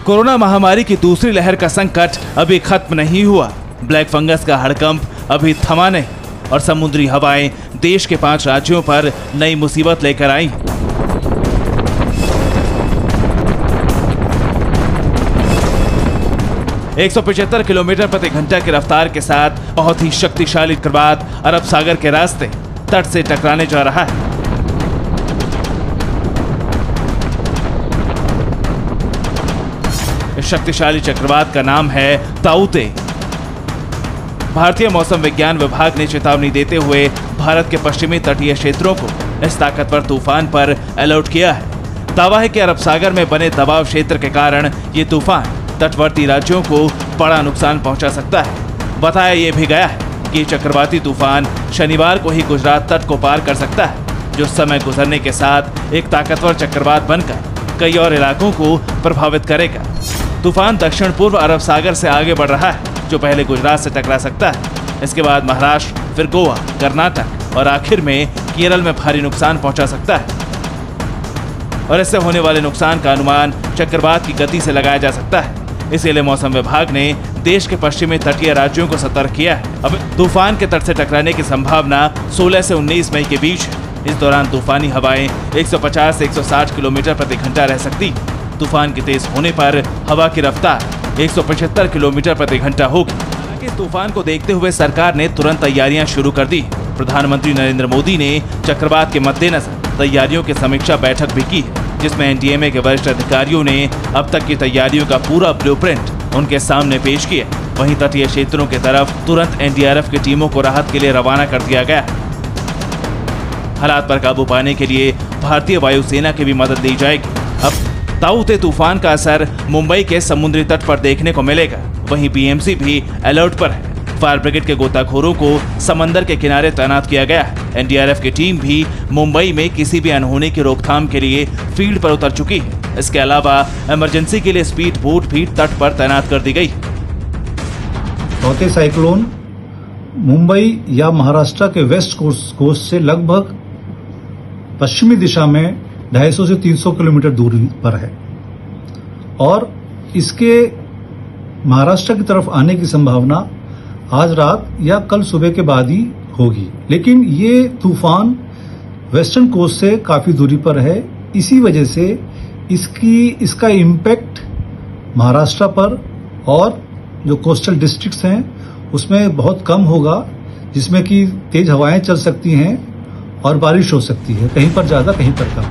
Corona महामारी की दूसरी लहर का संकट अभी खत्म नहीं हुआ। ब्लैक फंगस का हड़कंप अभी थमा नहीं और समुद्री हवाएं देश के 5 राज्यों पर नई मुसीबत लेकर आई। एक 175 किलोमीटर प्रति घंटा की रफ्तार के साथ बहुत ही शक्तिशाली चक्रवात अरब सागर के रास्ते तट से टकराने जा रहा है। इस शक्तिशाली चक्रवात का नाम है ताऊते। भारतीय मौसम विज्ञान विभाग ने चेतावनी देते हुए भारत के पश्चिमी तटीय क्षेत्रों को इस ताकतवर तूफान पर अलर्ट किया है। दावा है कि अरब सागर में बने दबाव क्षेत्र के कारण ये तूफान तटवर्ती राज्यों को बड़ा नुकसान पहुंचा सकता है। बताया यह भी गया है कि चक्रवाती तूफान शनिवार को ही गुजरात तट को पार कर सकता है, जो समय गुजरने के साथ एक ताकतवर चक्रवात बनकर कई और इलाकों को प्रभावित करेगा। तूफान दक्षिण पूर्व अरब सागर से आगे बढ़ रहा है, जो पहले गुजरात से टकरा सकता है। इसके बाद महाराष्ट्र, फिर गोवा, कर्नाटक और आखिर में केरल में भारी नुकसान पहुंचा सकता है। और इससे होने वाले नुकसान का अनुमान चक्रवात की गति से लगाया जा सकता है। इसीलिए मौसम विभाग ने देश के पश्चिमी तटीय राज्यों को सतर्क किया है। अब तूफान के तट से टकराने की संभावना 16 से 19 मई के बीच है। इस दौरान तूफानी हवाएं 150 से 160 किलोमीटर प्रति घंटा रह सकती। तूफान के तेज होने पर हवा की रफ्तार 175 किलोमीटर प्रति घंटा होगी। हालांकि इस तूफान को देखते हुए सरकार ने तुरंत तैयारियां शुरू कर दी। प्रधानमंत्री नरेंद्र मोदी ने चक्रवात के मद्देनजर तैयारियों की समीक्षा बैठक भी की, जिसमें एनडीएमए के वरिष्ठ अधिकारियों ने अब तक की तैयारियों का पूरा ब्लूप्रिंट उनके सामने पेश किया। वहीं तटीय क्षेत्रों की तरफ तुरंत एनडीआरएफ की टीमों को राहत के लिए रवाना कर दिया गया। हालात पर काबू पाने के लिए भारतीय वायुसेना की भी मदद दी जाएगी। अब ताऊते तूफान का असर मुंबई के समुद्री तट पर देखने को मिलेगा। वहीं बीएमसी भी अलर्ट पर है। फायर ब्रिगेड के गोताखोरों को समंदर के किनारे तैनात किया गया है। एनडीआरएफ की टीम भी मुंबई में किसी भी अनहोनी की रोकथाम के लिए फील्ड पर उतर चुकी है। इसके अलावा इमरजेंसी के लिए स्पीड बोट भी तट पर तैनात कर दी गई। ताऊते साइक्लोन मुंबई या महाराष्ट्र के वेस्ट कोस्ट से लगभग पश्चिमी दिशा में 250 से 300 किलोमीटर दूरी पर है और इसके महाराष्ट्र की तरफ आने की संभावना आज रात या कल सुबह के बाद ही होगी। लेकिन ये तूफान वेस्टर्न कोस्ट से काफी दूरी पर है, इसी वजह से इसका इम्पैक्ट महाराष्ट्र पर और जो कोस्टल डिस्ट्रिक्ट्स हैं उसमें बहुत कम होगा, जिसमें कि तेज हवाएं चल सकती हैं और बारिश हो सकती है, कहीं पर ज्यादा कहीं पर कम।